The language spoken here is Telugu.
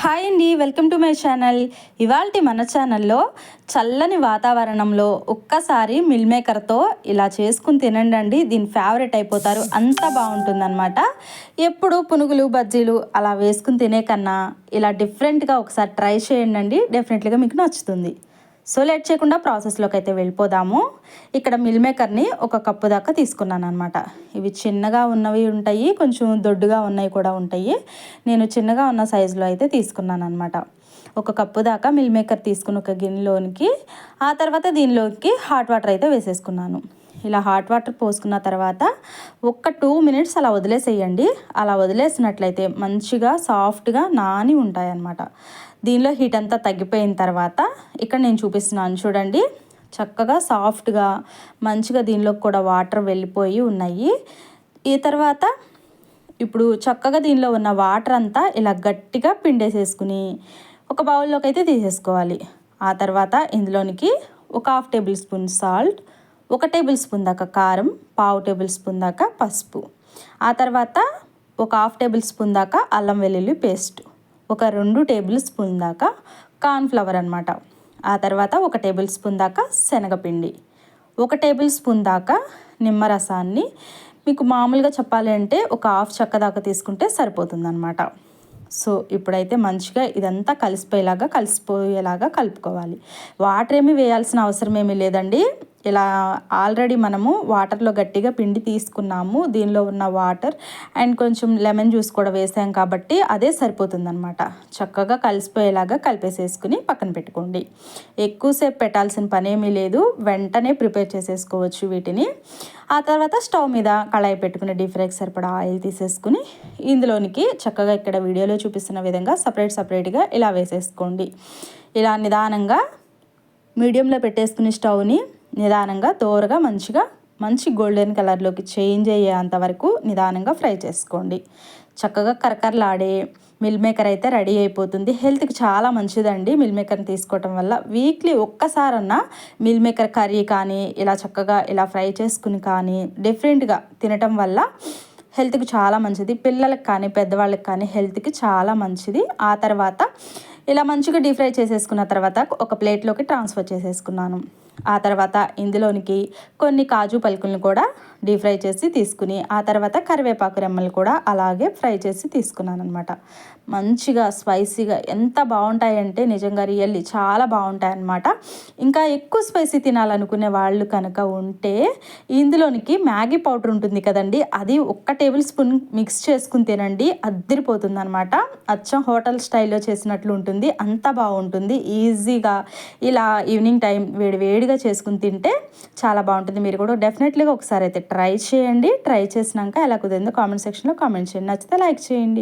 హాయ్ అండి, వెల్కమ్ టు మై ఛానల్. ఇవాల్టి మన ఛానల్లో చల్లని వాతావరణంలో ఒక్కసారి మిల్ మేకర్తో ఇలా చేసుకుని తినండి. దీని ఫేవరెట్ అయిపోతారు, అంత బాగుంటుందన్నమాట. ఎప్పుడు పునుగులు బజ్జీలు అలా వేసుకుని తినే కన్నా ఇలా డిఫరెంట్గా ఒకసారి ట్రై చేయండి, డెఫినెట్లీగా మీకు నచ్చుతుంది. సో లేట్ చేయకుండా ప్రాసెస్లోకి అయితే వెళ్ళిపోదాము. ఇక్కడ మిల్ మేకర్ని 1 కప్పు దాకా తీసుకున్నాను అనమాట. ఇవి చిన్నగా ఉన్నవి ఉంటాయి, కొంచెం దొడ్డుగా ఉన్నవి కూడా ఉంటాయి. నేను చిన్నగా ఉన్న సైజులో అయితే తీసుకున్నాను అనమాట. 1 కప్పు దాకా మిల్ మేకర్ తీసుకుని ఒక గిన్నెలోనికి, ఆ తర్వాత దీనిలోకి హాట్ వాటర్ అయితే వేసేసుకున్నాను. ఇలా హాట్ వాటర్ పోసుకున్న తర్వాత 2 మినిట్స్ అలా వదిలేసేయండి. అలా వదిలేసినట్లయితే మంచిగా సాఫ్ట్గా నాని ఉంటాయన్నమాట. దీనిలో హీట్ అంతా తగ్గిపోయిన తర్వాత ఇక్కడ నేను చూపిస్తున్నాను చూడండి, చక్కగా సాఫ్ట్గా మంచిగా దీనిలోకి కూడా వాటర్ వెళ్ళిపోయి ఉన్నాయి. ఈ తర్వాత ఇప్పుడు చక్కగా దీనిలో ఉన్న వాటర్ అంతా ఇలా గట్టిగా పిండేసేసుకుని ఒక బౌల్లోకి అయితే తీసేసుకోవాలి. ఆ తర్వాత ఇందులోనికి 1/2 table spoon salt, 1 table spoon దాకా కారం, 1/2 టేబుల్ స్పూన్ దాకా పసుపు, ఆ తర్వాత 1/2 టేబుల్ స్పూన్ దాకా అల్లం వెల్లుల్లి పేస్ట్, 2 టేబుల్ స్పూన్ దాకా కార్న్ఫ్లవర్ అనమాట. ఆ తర్వాత 1 టేబుల్ స్పూన్ దాకా శనగపిండి, 1 టేబుల్ స్పూన్ దాకా నిమ్మరసాన్ని. మీకు మామూలుగా చెప్పాలి అంటే 1/2 చెక్క దాకా తీసుకుంటే సరిపోతుందన్నమాట. సో ఇప్పుడైతే మంచిగా ఇదంతా కలిసిపోయేలాగా కలుపుకోవాలి. వాటర్ ఏమీ వేయాల్సిన అవసరం ఏమీ లేదండి. ఇలా ఆల్రెడీ మనము వాటర్లో గట్టిగా పిండి తీసుకున్నాము. దీనిలో ఉన్న వాటర్ అండ్ కొంచెం లెమన్ జ్యూస్ కూడా వేసాం కాబట్టి అదే సరిపోతుందన్నమాట. చక్కగా కలిసిపోయేలాగా కలిపేసేసుకుని పక్కన పెట్టుకోండి. ఎక్కువసేపు పెట్టాల్సిన పనేమీ లేదు, వెంటనే ప్రిపేర్ చేసేసుకోవచ్చు వీటిని. ఆ తర్వాత స్టవ్ మీద కళాయి పెట్టుకుని డీప్ ఫ్రైకి సరిపడా ఆయిల్ తీసేసుకుని ఇందులోనికి చక్కగా ఇక్కడ వీడియోలో చూపిస్తున్న విధంగా సపరేట్గా ఇలా వేసేసుకోండి. ఇలా నిదానంగా మీడియంలో పెట్టేసుకుని స్టవ్ని నిదానంగా దోరగా మంచి గోల్డెన్ కలర్లోకి చేంజ్ అయ్యేంత వరకు నిదానంగా ఫ్రై చేసుకోండి. చక్కగా కరకరలాడే మిల్ మేకర్ అయితే రెడీ అయిపోతుంది. హెల్త్కి చాలా మంచిదండి మిల్ మేకర్ని తీసుకోవటం వల్ల. వీక్లీ ఒక్కసారన్నా మిల్ మేకర్ కర్రీ కానీ ఇలా చక్కగా ఇలా ఫ్రై చేసుకుని కానీ డిఫరెంట్గా తినటం వల్ల హెల్త్కి చాలా మంచిది. పిల్లలకు కానీ పెద్దవాళ్ళకి కానీ హెల్త్కి చాలా మంచిది. ఆ తర్వాత ఇలా మంచిగా డీప్ ఫ్రై చేసేసుకున్న తర్వాత ఒక ప్లేట్లోకి ట్రాన్స్ఫర్ చేసేసుకున్నాను. ఆ తర్వాత ఇందులోనికి కొన్ని కాజు పలుకులను కూడా డీప్ ఫ్రై చేసి తీసుకుని, ఆ తర్వాత కరివేపాకు రెమ్మలు కూడా అలాగే ఫ్రై చేసి తీసుకున్నాను అనమాట. మంచిగా స్పైసీగా ఎంత బాగుంటాయంటే నిజంగా రియల్లీ చాలా బాగుంటాయి అన్నమాట. ఇంకా ఎక్కువ స్పైసీ తినాలనుకునే వాళ్ళు కనుక ఉంటే ఇందులోనికి మ్యాగీ పౌడర్ ఉంటుంది కదండి, అది 1 టేబుల్ స్పూన్ మిక్స్ చేసుకుని తినండి, అద్దరిపోతుంది అనమాట. అచ్చం హోటల్ స్టైల్లో చేసినట్లు ఉంటుంది, అంత బాగుంటుంది. ఈజీగా ఇలా ఈవినింగ్ టైం వేడిగా చేసుకుని తింటే చాలా బాగుంటుంది. మీరు కూడా డెఫినెట్లీగా ఒకసారి అయితే ట్రై చేయండి. ట్రై చేసినాక ఎలా కుదిరిందో కామెంట్ సెక్షన్లో కామెంట్ చేయండి. నచ్చితే లైక్ చేయండి.